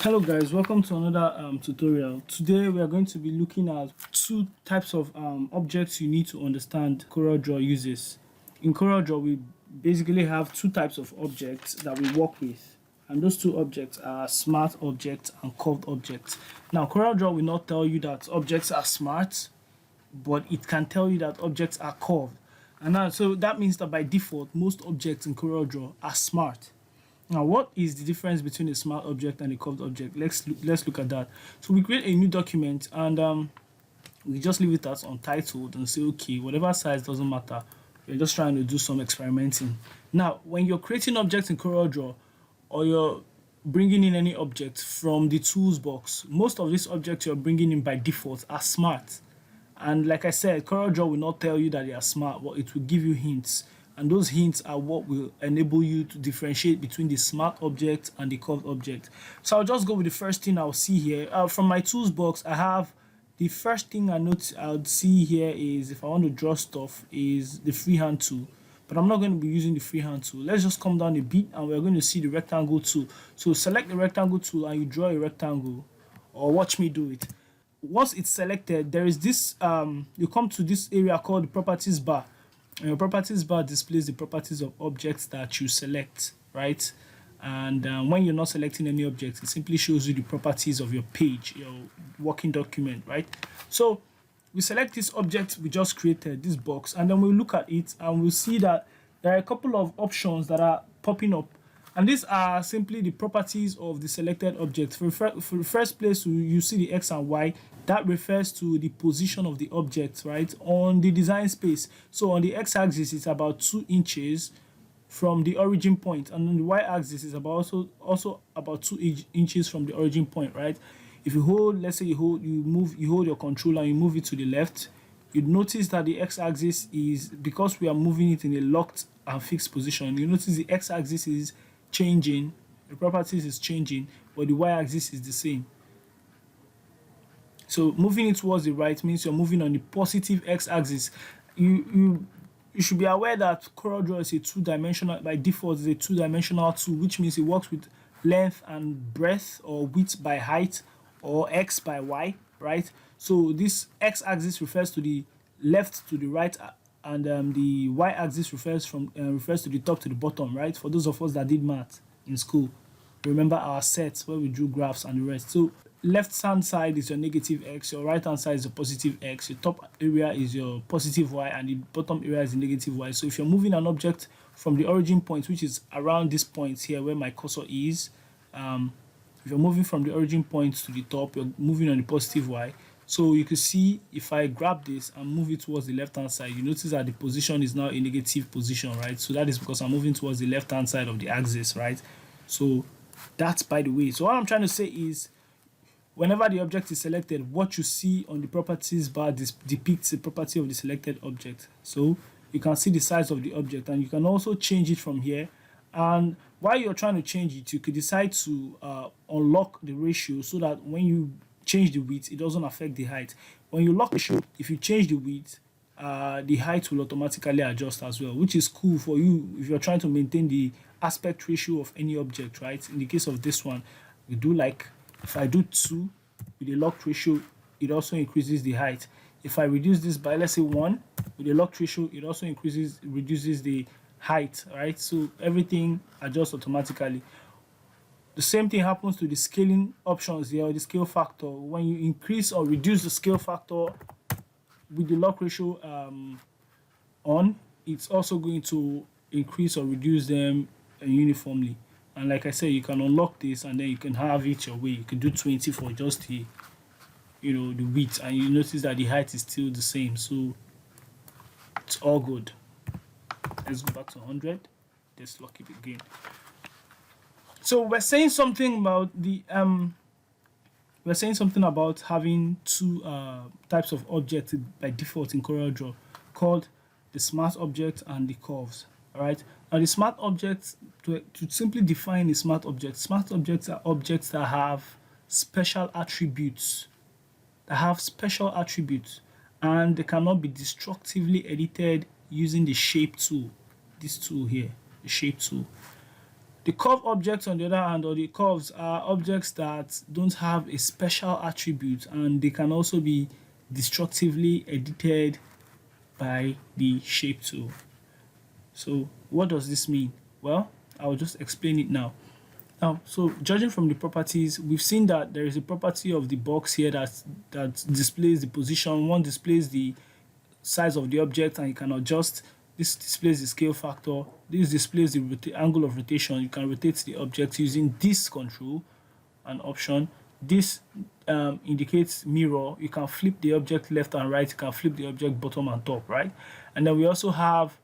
Hello guys, welcome to another tutorial. Today we are going to be looking at two types of objects you need to understand Coreldraw uses. In Coreldraw we basically have two types of objects that we work with, and those two objects are smart objects and curved objects. Now Coreldraw will not tell you that objects are smart, but it can tell you that objects are curved. And now, so that means that by default most objects in Coreldraw are smart. Now, what is the difference between a smart object and a curved object? Let's look at that. So we create a new document and we just leave it as untitled and say, okay, whatever size doesn't matter. We're just trying to do some experimenting. Now, when you're creating objects in CorelDraw or you're bringing in any object from the tools box, most of these objects you're bringing in by default are smart. And like I said, CorelDraw will not tell you that they are smart, but it will give you hints. And those hints are what will enable you to differentiate between the smart object and the curved object. So I'll just go with the first thing I'll see here. From my tools box, I have the first thing I'll see here is, if I want to draw stuff, is the freehand tool. But I'm not going to be using the freehand tool. Let's just come down a bit and we're going to see the rectangle tool. So select the rectangle tool and you draw a rectangle, or watch me do it. Once it's selected, there is this, you come to this area called the properties bar. And your properties bar displays the properties of objects that you select, right? And when you're not selecting any objects, it simply shows you the properties of your page, your working document, right? So we select this object we just created, this box, and then we'll look at it and we'll see that there are a couple of options that are popping up. And these are simply the properties of the selected object. For the first place, you see the X and Y. That refers to the position of the object, right, on the design space. So on the X-axis, it's about 2 inches from the origin point, and on the Y-axis, it's about also about 2 inches from the origin point, right? If you hold, let's say you hold your controller and you move it to the left, you'd notice that the X-axis is, because we are moving it in a locked and fixed position, you notice the X-axis is changing, the properties is changing, but the Y-axis is the same. So moving it towards the right means you're moving on the positive X-axis. You should be aware that CorelDraw is a two-dimensional, by default is a two-dimensional tool, which means it works with length and breadth, or width by height, or X by Y, right? So this X-axis refers to the left to the right, and the Y-axis refers to the top to the bottom, right? For those of us that did math in school, remember our sets where we drew graphs and the rest. So left hand side is your negative X, your right hand side is your positive X, your top area is your positive Y, and the bottom area is the negative Y. So if you're moving an object from the origin point, which is around this point here where my cursor is, if you're moving from the origin point to the top, you're moving on the positive Y. So you can see if I grab this and move it towards the left hand side, you notice that the position is now a negative position, right? So that is because I'm moving towards the left hand side of the axis, right? So that's by the way. So what I'm trying to say is, whenever the object is selected, what you see on the properties bar depicts the property of the selected object. So you can see the size of the object, and you can also change it from here. And while you're trying to change it, you could decide to unlock the ratio so that when you change the width, it doesn't affect the height. When you lock the ratio, if you change the width, the height will automatically adjust as well, which is cool for you if you're trying to maintain the aspect ratio of any object, right? In the case of this one, we do, like, if I do 2 with the locked ratio, it also increases the height. If I reduce this by, let's say, 1 with the locked ratio, it also reduces the height, right? So everything adjusts automatically. The same thing happens to the scaling options here, or the scale factor. When you increase or reduce the scale factor with the lock ratio on, it's also going to increase or reduce them uniformly. And like I said, you can unlock this and then you can have it your way. You can do 20 for just the, the width, and you notice that the height is still the same. So it's all good. Let's go back to 100. Let's lock it again. So we're saying something about the having two types of objects by default in CorelDraw, called the smart object and the curves. All right. Now the smart objects, to simply define a smart objects are objects that have special attributes. And they cannot be destructively edited using the shape tool. This tool here, the shape tool. The curve objects, on the other hand, or the curves, are objects that don't have a special attribute, and they can also be destructively edited by the shape tool. So what does this mean? Well, I'll just explain it now. So judging from the properties, we've seen that there is a property of the box here that displays the position. One displays the size of the object, and you can adjust. This displays the scale factor. This displays the angle of rotation. You can rotate the object using this control and option. This indicates mirror. You can flip the object left and right. You can flip the object bottom and top, right? And then we also have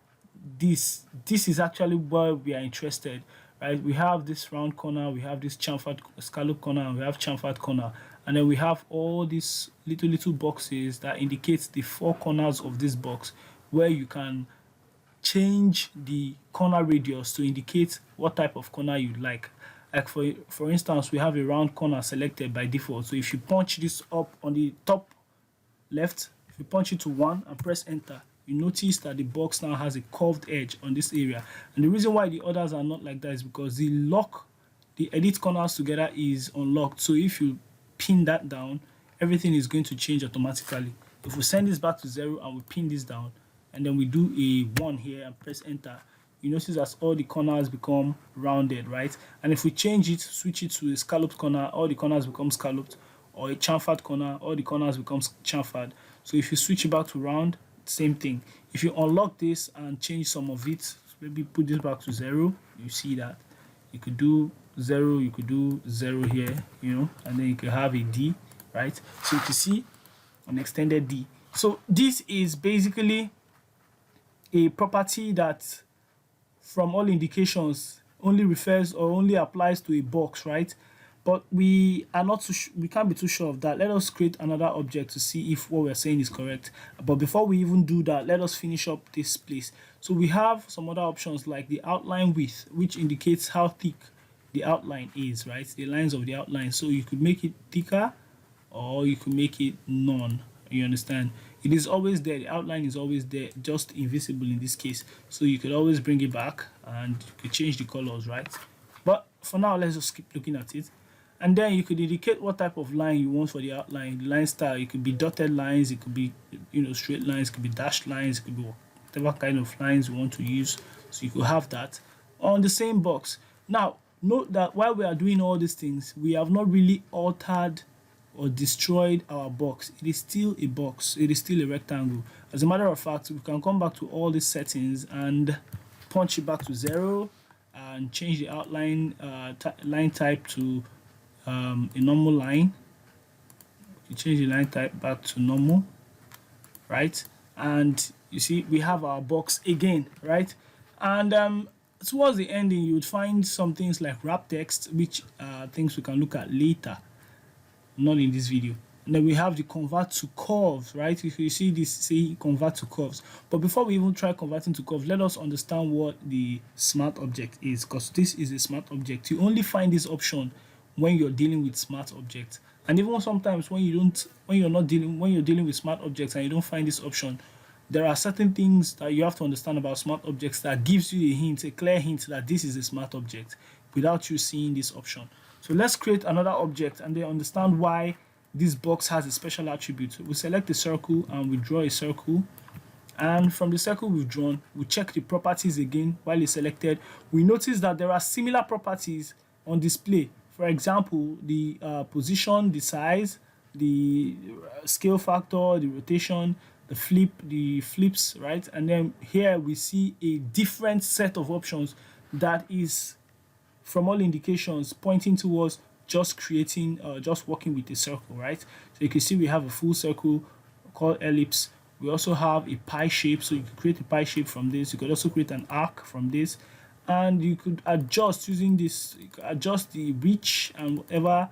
this. This is actually where we are interested, right? We have this round corner, we have this chamfered scallop corner, and we have chamfered corner. And then we have all these little boxes that indicate the four corners of this box, where you can change the corner radius to indicate what type of corner you like. Like for instance, we have a round corner selected by default. So if you punch this up on the top left, if you punch it to 1 and press enter, you notice that the box now has a curved edge on this area. And the reason why the others are not like that is because the edit corners together is unlocked. So if you pin that down, everything is going to change automatically. If we send this back to 0 and we pin this down, and then we do a 1 here and press enter, you notice that all the corners become rounded, right? And if we change it, switch it to a scalloped corner, all the corners become scalloped, or a chamfered corner, all the corners become chamfered. So if you switch it back to round, same thing. If you unlock this and change some of it, maybe put this back to 0, you see that you could do 0, you could do 0 here, and then you could have a D, right? So you can see an extended D. So this is basically a property that, from all indications, only refers or only applies to a box, right? But we can't be too sure of that. Let us create another object to see if what we're saying is correct. But before we even do that, let us finish up this place. So we have some other options like the outline width, which indicates how thick the outline is, right? The lines of the outline. So you could make it thicker, or you could make it none. You understand? It is always there. The outline is always there, just invisible in this case. So you could always bring it back and you could change the colors, right? But for now, let's just keep looking at it. And then you could indicate what type of line you want for the outline. The line style, it could be dotted lines, it could be straight lines, it could be dashed lines, it could be whatever kind of lines you want to use. So you could have that on the same box. Now, note that while we are doing all these things, we have not really altered or destroyed our box. It is still a box. It is still a rectangle. As a matter of fact, we can come back to all these settings and punch it back to 0 and change the outline line type to a normal line. You change the line type back to normal, right? And you see we have our box again, right? And towards the ending, you would find some things like wrap text, which are things we can look at later, not in this video. And then we have the convert to curves, right? If you see this, say convert to curves. But before we even try converting to curves, let us understand what the smart object is, because this is a smart object. You only find this option when you're dealing with smart objects. And even sometimes when you're dealing with smart objects and you don't find this option, there are certain things that you have to understand about smart objects that gives you a hint, a clear hint that this is a smart object without you seeing this option. So let's create another object and then understand why this box has a special attribute. We select a circle and we draw a circle. And from the circle we've drawn, we check the properties again while it's selected. We notice that there are similar properties on display. For example, the position, the size, the scale factor, the rotation, the flips, right? And then here we see a different set of options that is, from all indications, pointing towards just working with a circle, right? So you can see we have a full circle called ellipse. We also have a pie shape, so you can create a pie shape from this. You could also create an arc from this. And you could adjust using this, you could adjust the reach and whatever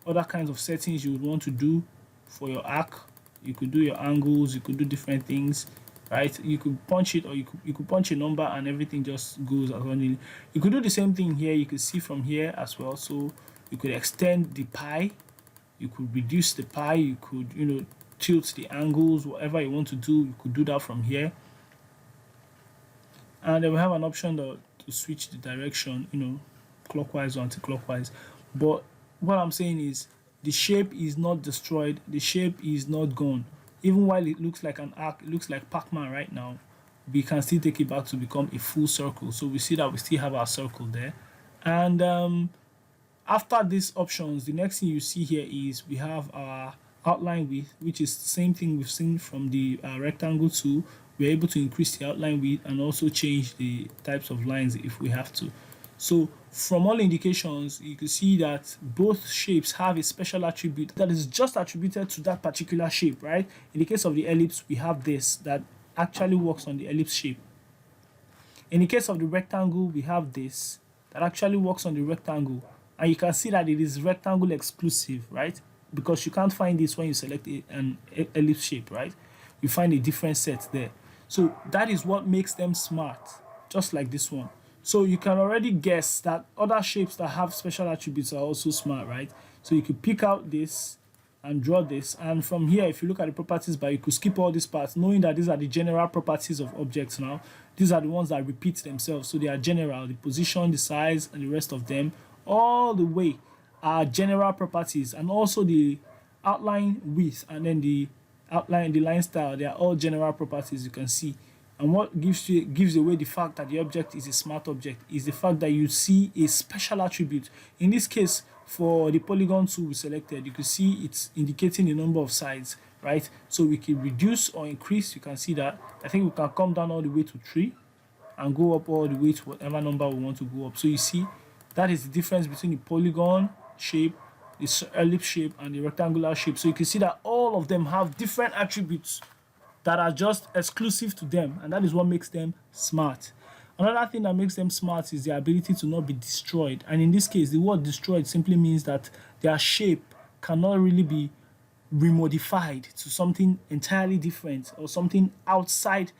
other kinds of settings you would want to do for your arc. You could do your angles, you could do different things, right? You could punch it, or you could punch a number and everything just goes accordingly. You could do the same thing here. You could see from here as well. So you could extend the pie, you could reduce the pie, you could tilt the angles, whatever you want to do, you could do that from here. And then we have an option to switch the direction, clockwise or anti-clockwise. But what I'm saying is the shape is not destroyed, the shape is not gone. Even while it looks like an arc, it looks like Pac-Man right now, we can still take it back to become a full circle. So we see that we still have our circle there. And after these options, the next thing you see here is we have our outline width, which is the same thing we've seen from the rectangle tool. We're able to increase the outline width and also change the types of lines if we have to. So from all indications, you can see that both shapes have a special attribute that is just attributed to that particular shape, right? In the case of the ellipse, we have this that actually works on the ellipse shape. In the case of the rectangle, we have this that actually works on the rectangle. And you can see that it is rectangle exclusive, right? Because you can't find this when you select an ellipse shape, right? You find a different set there. So that is what makes them smart, just like this one. So you can already guess that other shapes that have special attributes are also smart, right? So you could pick out this and draw this. And from here, if you look at the properties bar, you could skip all these parts, knowing that these are the general properties of objects now. These are the ones that repeat themselves. So they are general, the position, the size, and the rest of them, all the way are general properties. And also the outline width and then the outline, the line style, they are all general properties, you can see. And what gives away the fact that the object is a smart object is the fact that you see a special attribute. In this case, for the polygon tool we selected, you can see it's indicating the number of sides, right? So we can reduce or increase. You can see that. I think we can come down all the way to 3 and go up all the way to whatever number we want to go up. So you see, that is the difference between the polygon shape, the ellipse shape, and the rectangular shape. So you can see that all of them have different attributes that are just exclusive to them, and that is what makes them smart. Another thing that makes them smart is their ability to not be destroyed. And in this case, the word destroyed simply means that their shape cannot really be remodified to something entirely different or something outside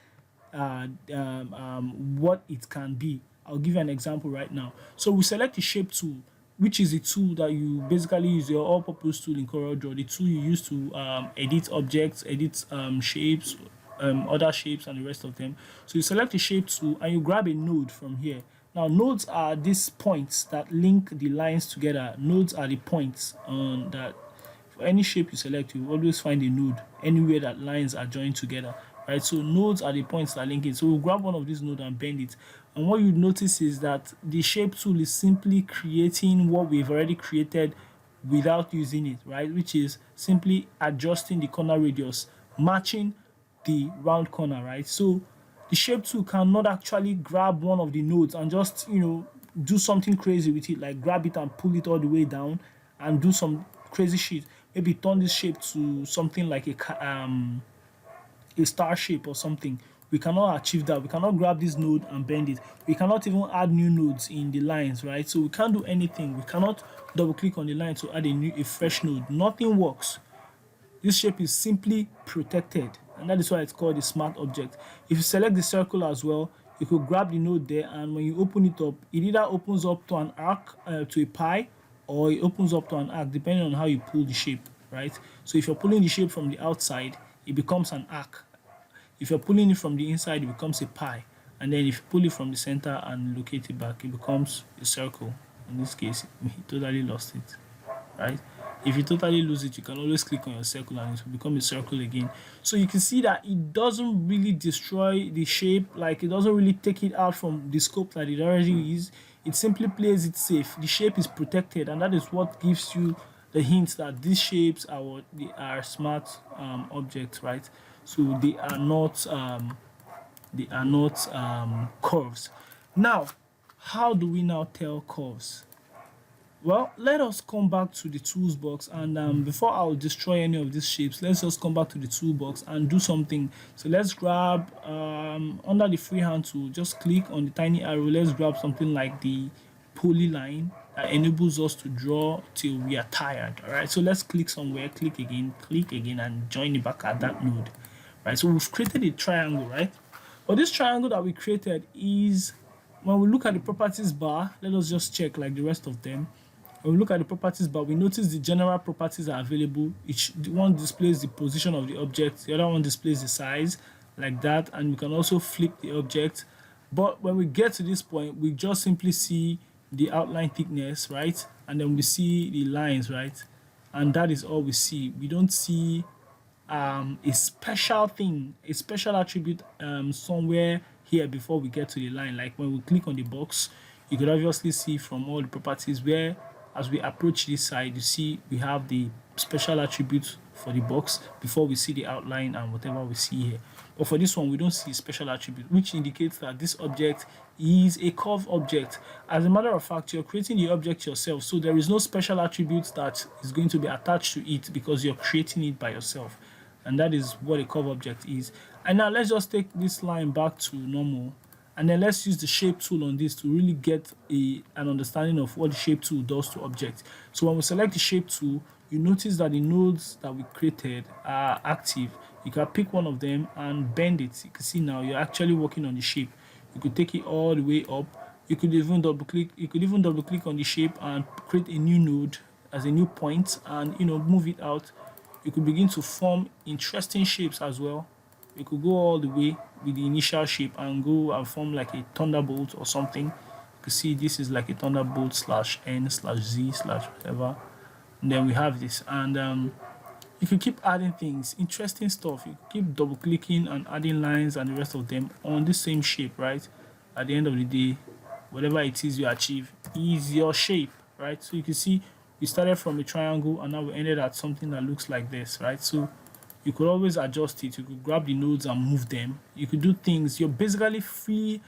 what it can be. I'll give you an example right now. So we select the shape tool, which is a tool that you basically use, your all-purpose tool in Coreldraw, the tool you use to edit objects, edit shapes, other shapes, and the rest of them. So you select the shape tool and you grab a node from here. Now, nodes are these points that link the lines together. Nodes are the points on that. For any shape you select, you always find a node anywhere that lines are joined together, right? So nodes are the points that link it. So we'll grab one of these nodes and bend it. And what you notice is that the shape tool is simply creating what we've already created without using it, right? Which is simply adjusting the corner radius, matching the round corner, right? So the shape tool cannot actually grab one of the nodes and just, do something crazy with it, like grab it and pull it all the way down and do some crazy shit. Maybe turn this shape to something like a star shape or something. We cannot achieve that. We cannot grab this node and bend it. We cannot even add new nodes in the lines, right? So we can't do anything. We cannot double click on the line to add a fresh node. Nothing works. This shape is simply protected, and that is why it's called a smart object. If you select the circle as well, you could grab the node there, and when you open it up, it either opens up to an arc, to a pie, or it opens up to an arc, depending on how you pull the shape, right? So if you're pulling the shape from the outside, it becomes an arc. If you're pulling it from the inside, it becomes a pie. And then if you pull it from the center and locate it back, it becomes a circle. In this case, we totally lost it, right? If you totally lose it, you can always click on your circle and it will become a circle again. So you can see that it doesn't really destroy the shape, like it doesn't really take it out from the scope that it already is. It simply plays it safe. The shape is protected, and that is what gives you the hint that these shapes are smart objects, right? So they are not curves. Now, how do we now tell curves? Well, let us come back to the tools box, and before I'll destroy any of these shapes, let's just come back to the toolbox and do something. So let's grab under the freehand tool, just click on the tiny arrow. Let's grab something like the polyline that enables us to draw till we are tired. All right, so let's click somewhere, click again, and join it back at that node. Right, so we've created a triangle, right? But this triangle that we created is, when we look at the properties bar, let us just check like the rest of them. When we look at the properties bar, we notice the general properties are available. Each one displays the position of the object, the other one displays the size, like that, and we can also flip the object. But when we get to this point, we just simply see the outline thickness, right? And then we see the lines, right? And that is all we see. We don't see a special thing, a special attribute somewhere here before we get to the line. Like when we click on the box, you could obviously see from all the properties where as we approach this side, you see we have the special attribute for the box before we see the outline and whatever we see here. But for this one, we don't see special attribute, which indicates that this object is a curved object. As a matter of fact, you're creating the object yourself, so there is no special attribute that is going to be attached to it because you're creating it by yourself. And that is what a curved object is. And now let's just take this line back to normal, and then let's use the shape tool on this to really get an understanding of what the shape tool does to object. So when we select the shape tool, you notice that the nodes that we created are active. You can pick one of them and bend it. You can see now you're actually working on the shape. You could take it all the way up. You could even double click. You could even double click on the shape and create a new node as a new point, and move it out. You could begin to form interesting shapes as well. You could go all the way with the initial shape and go and form like a thunderbolt or something. You can see this is like a thunderbolt slash n slash z slash whatever. And then we have this, and you can keep adding things, interesting stuff. You keep double clicking and adding lines and the rest of them on the same shape, right? At the end of the day, whatever it is you achieve is your shape, right? So you can see we started from a triangle and now we ended at something that looks like this, right? So you could always adjust it. You could grab the nodes and move them. You could do things. You're basically freestyling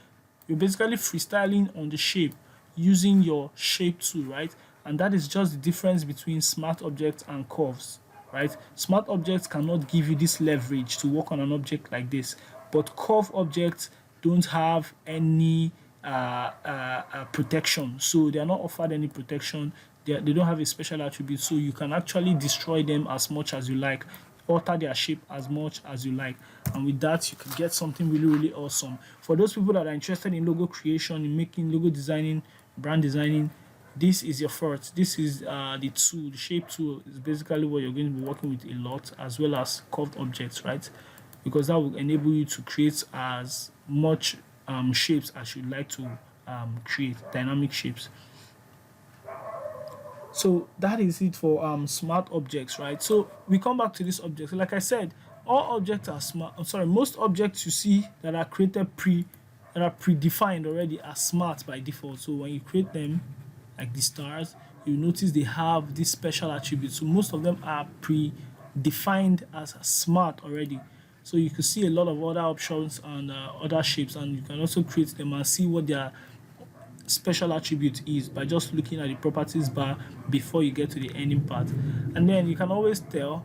on the shape using your shape tool, right? And that is just the difference between smart objects and curves, right? Smart objects cannot give you this leverage to work on an object like this, but curved objects don't have any protection, so they are not offered any protection. They don't have a special attribute, so you can actually destroy them as much as you like, alter their shape as much as you like, and with that you can get something really, really awesome. For those people that are interested in logo creation, in making logo designing, brand designing, this is your first. This is the tool. The shape tool is basically what you're going to be working with a lot, as well as curved objects, right? Because that will enable you to create as much shapes as you'd like to create, dynamic shapes. So that is it for smart objects, right? So we come back to this object. Like I said, all objects are smart. I'm sorry, most objects you see that are created that are predefined already are smart by default. So when you create them, like the stars, you notice they have this special attribute. So most of them are predefined as smart already. So you can see a lot of other options and other shapes, and you can also create them and see what their special attribute is by just looking at the properties bar before you get to the ending part. And then you can always tell.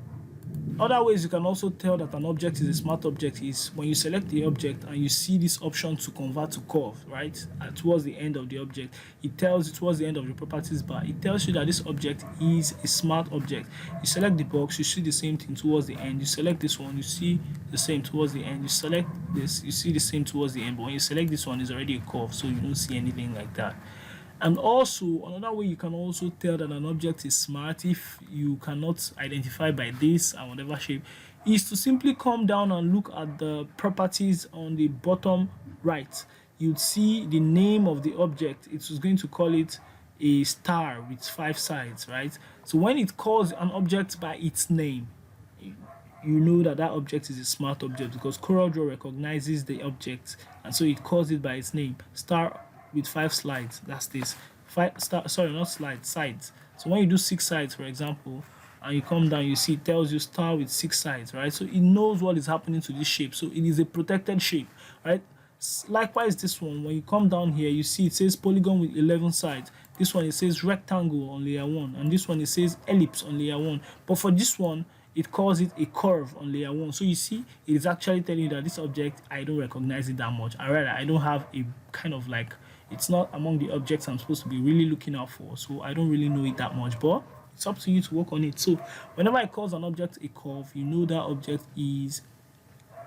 Other ways you can also tell that an object is a smart object is when you select the object and you see this option to convert to curve, right? Towards the end of the object, it tells you towards the end of the properties bar, it tells you that this object is a smart object. You select the box, you see the same thing towards the end. You select this one, you see the same towards the end. You select this, you see the same towards the end. But when you select this one, it's already a curve, so you don't see anything like that. And also, another way you can also tell that an object is smart if you cannot identify by this and whatever shape is to simply come down and look at the properties on the bottom right. You'd see the name of the object. It was going to call it a star with 5 sides, right? So when it calls an object by its name, you know that that object is a smart object because Coreldraw recognizes the object, and so it calls it by its name. Star with 5 slides, that's this. 5 star, sorry, not slides, sides. So when you do 6 sides, for example, and you come down, you see it tells you star with 6 sides, right? So it knows what is happening to this shape. So it is a protected shape, right? Likewise, this one, when you come down here, you see it says polygon with 11 sides. This one, it says rectangle on layer 1, and this one, it says ellipse on layer 1. But for this one, it calls it a curve on layer 1. So you see, it is actually telling you that this object, I don't recognize it that much. I don't have a kind of like, it's not among the objects I'm supposed to be really looking out for. So I don't really know it that much, but it's up to you to work on it. So whenever it calls an object a curve, you know that object is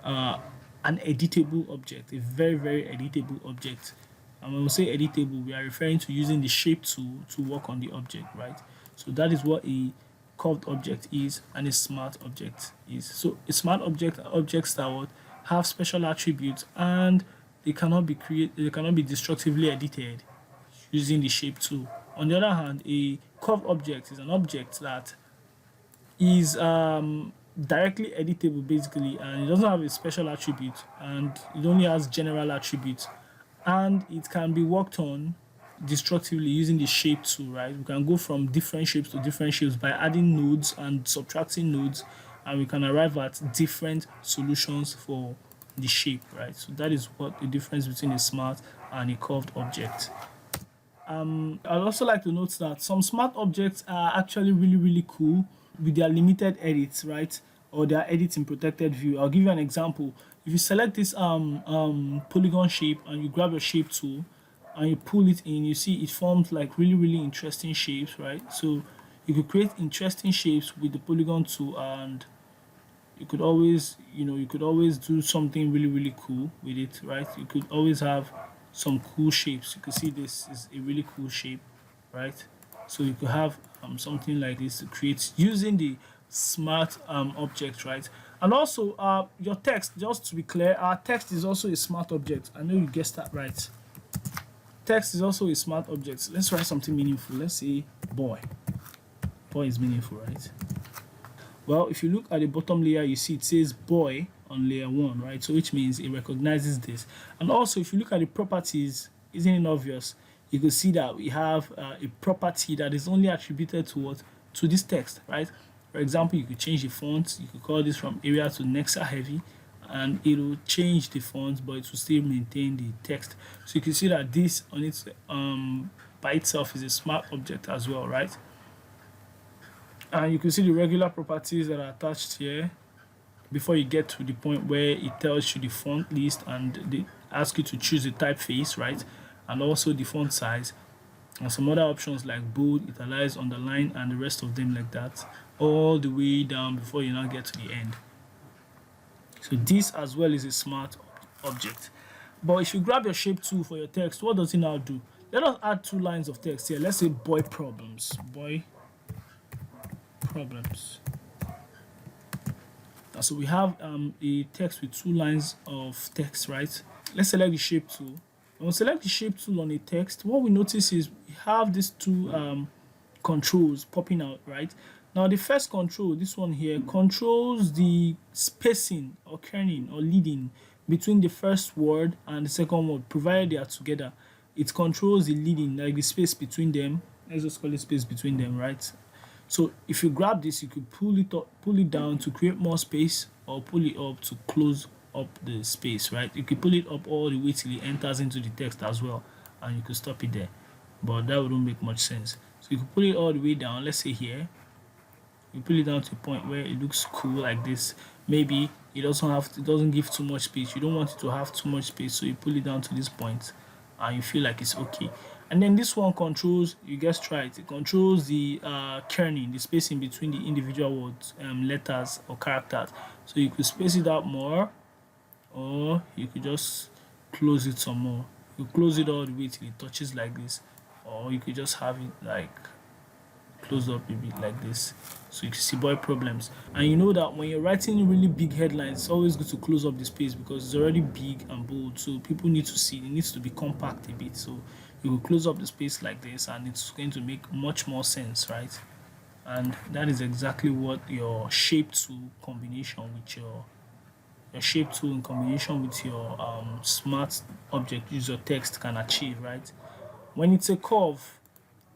an editable object, a very, very editable object. And when we say editable, we are referring to using the shape tool to work on the object, right? So that is what a curved object is, and a smart object is. So a smart object are objects that would have special attributes and they cannot be destructively edited. using the shape tool. On the other hand, a curved object is an object that is directly editable basically, and it doesn't have a special attribute, and it only has general attributes, and it can be worked on destructively using the shape tool, right? We can go from different shapes to different shapes by adding nodes and subtracting nodes, and we can arrive at different solutions for the shape, right? So that is what the difference between a smart and a curved object. I'd also like to note that some smart objects are actually really cool with their limited edits, right? Or their edits in protected view. I'll give you an example. If you select this polygon shape and you grab your shape tool and you pull it in, you see it forms like really interesting shapes, right? So you could create interesting shapes with the polygon tool, and you could always, you could always do something really cool with it, right? You could always have some cool shapes. You can see this is a really cool shape, right? So you could have something like this to create using the smart object, right? And also your text, just to be clear, our text is also a smart object. I know you guessed that right. Text is also a smart object. Let's write something meaningful. Let's say boy. Boy is meaningful, right? Well, if you look at the bottom layer, you see it says boy on layer 1, right? So which means it recognizes this. And also, if you look at the properties, isn't it obvious? You can see that we have a property that is only attributed to what? To this text, right? For example, you could change the font. You could call this from Arial to Nexa heavy, and it will change the font, but it will still maintain the text. So you can see that this on its by itself is a smart object as well, right? And you can see the regular properties that are attached here before you get to the point where it tells you the font list and they ask you to choose the typeface, right? And also the font size and some other options like bold, italize, underline, and the rest of them like that, all the way down before you now get to the end. So this as well is a smart object. But if you grab your shape tool for your text, what does it now do? Let us add 2 lines of text here. Let's say boy problems. Boy problems. So we have a text with 2 lines of text, right? Let's select the shape tool. When we select the shape tool on a text, what we notice is we have these 2 controls popping out, right? Now the first control, this one here, controls the spacing or kerning or leading between the first word and the second word, provided they are together. It controls the leading, like the space between them. Let's just call it space between them, right? So if you grab this, you could pull it up, pull it down to create more space, or pull it up to close up the space, right? You could pull it up all the way till it enters into the text as well, and you could stop it there, but that wouldn't make much sense. So you could pull it all the way down. Let's say here, you pull it down to a point where it looks cool like this. Maybe it doesn't give too much space. You don't want it to have too much space, so you pull it down to this point, and you feel like it's okay. And then this one controls, you guessed right, it controls the kerning, the spacing between the individual words, letters or characters. So you could space it out more, or you could just close it some more. You close it all the way till it touches like this, or you could just have it like close up a bit like this, so you can see boy problems. And you know that when you're writing really big headlines, it's always good to close up the space because it's already big and bold, so people need to see. It needs to be compact a bit, so you will close up the space like this, and it's going to make much more sense, right? And that is exactly what your shape tool combination with your shape tool in combination with your smart object use your text can achieve, right? When it's a curve,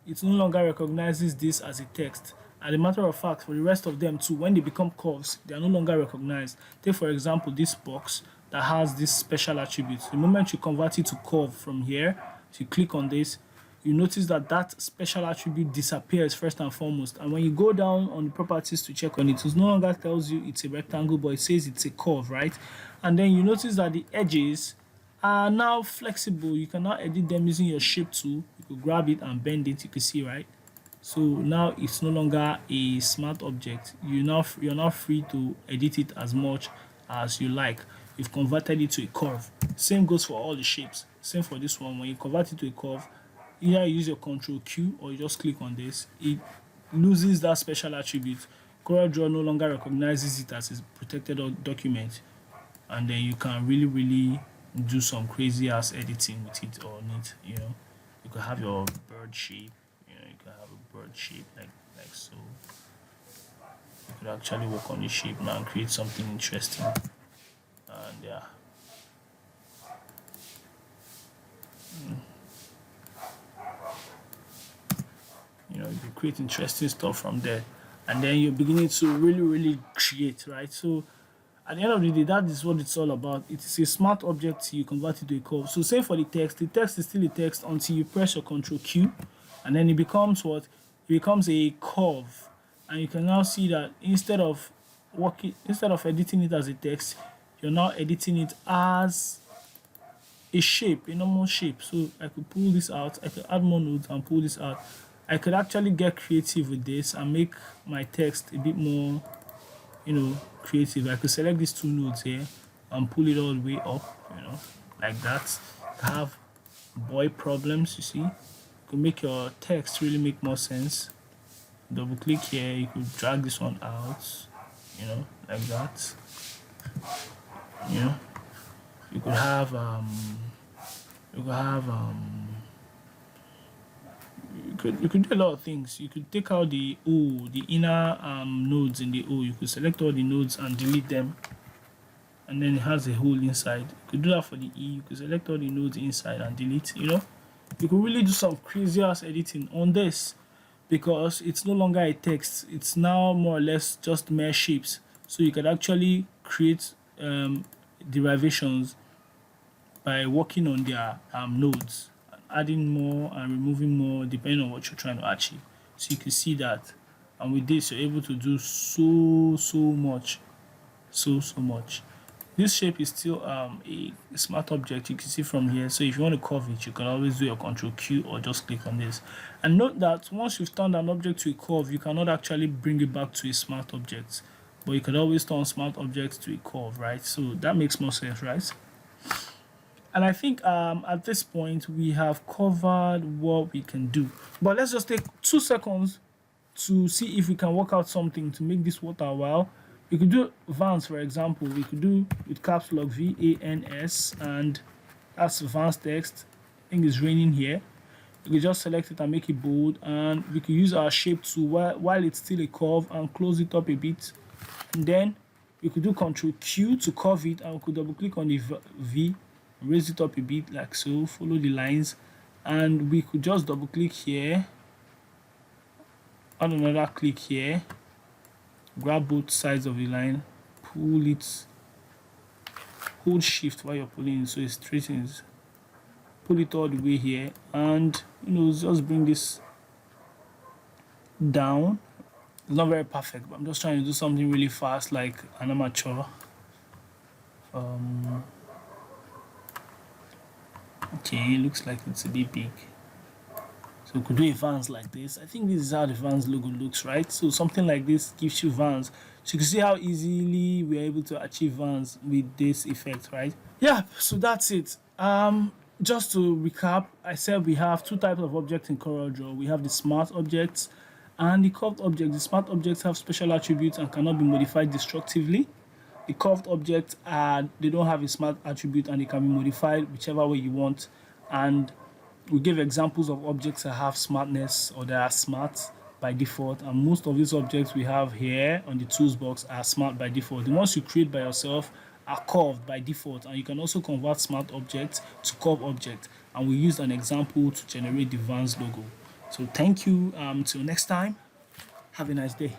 it no longer recognizes this as a text. As a matter of fact, for the rest of them too, when they become curves, they are no longer recognized. Take for example this box that has this special attribute. The moment you convert it to curve from here, if you click on this, you notice that that special attribute disappears first and foremost. And when you go down on the properties to check on it, it no longer tells you it's a rectangle, but it says it's a curve, right? And then you notice that the edges are now flexible. You can now edit them using your shape tool. You could grab it and bend it. You can see, right? So now it's no longer a smart object. You're now free to edit it as much as you like. You've converted it to a curve. Same goes for all the shapes. Same for this one. When you convert it to a curve, either you use your Control Q or you just click on this. It loses that special attribute. Coreldraw no longer recognizes it as a protected document, and then you can really do some crazy ass editing with it on it, You could have your bird shape. You could have a bird shape like so. You could actually work on the shape now and create something interesting. And yeah. You can create interesting stuff from there, and then you're beginning to really create, right? So at the end of the day, that is what it's all about. It is a smart object, you convert it to a curve. So same for the text is still a text until you press your Control Q, and then it becomes what? It becomes a curve. And you can now see that instead of editing it as a text, you're now editing it as a shape, a normal shape. So I could pull this out, I could add more nodes and pull this out. I could actually get creative with this and make my text a bit more, creative. I could select these two nodes here and pull it all the way up, like that. Have boy problems, you see. You could make your text really make more sense. Double click here, you could drag this one out, like that. You could have you could do a lot of things. You could take out the inner nodes in the O. You could select all the nodes and delete them, and then it has a hole inside. You could do that for the E. You could select all the nodes inside and delete. You could really do some crazy ass editing on this, because it's no longer a text. It's now more or less just mere shapes. So you could actually create derivations by working on their nodes, adding more and removing more depending on what you're trying to achieve. So you can see that, and with this you're able to do so much. This shape is still a smart object, you can see from here. So if you want to curve it, you can always do your Control Q or just click on this. And note that once you've turned an object to a curve, you cannot actually bring it back to a smart object, but you can always turn smart objects to a curve, right? So that makes more sense, right? And I think at this point we have covered what we can do, but let's just take 2 seconds to see if we can work out something to make this worth our while. We could do Vans, for example. We could do with caps lock VANS, and that's Vans text. I think it's raining here. We could just select it and make it bold, and we could use our shape tool while it's still a curve and close it up a bit. And then we could do Control Q to curve it, and we could double click on the V, raise it up a bit like so, follow the lines, and we could just double click here, add another click here, grab both sides of the line, pull it, hold shift while you're pulling so it straightens, pull it all the way here, and just bring this down. It's not very perfect, but I'm just trying to do something really fast like an amateur. Okay, looks like it's a bit big. So we could do a Vans like this. I think this is how the Vans logo looks, right? So something like this gives you Vans. So you can see how easily we're able to achieve Vans with this effect, right? Yeah, so that's it. Just to recap, I said we have 2 types of objects in Coreldraw. We have the smart objects and the curved objects. The smart objects have special attributes and cannot be modified destructively. The curved objects they don't have a smart attribute and they can be modified whichever way you want. And we give examples of objects that have smartness or that are smart by default, and most of these objects we have here on the tools box are smart by default. The ones you create by yourself are curved by default, and you can also convert smart objects to curved objects, and we used an example to generate the Vans logo. So thank you, till next time, have a nice day.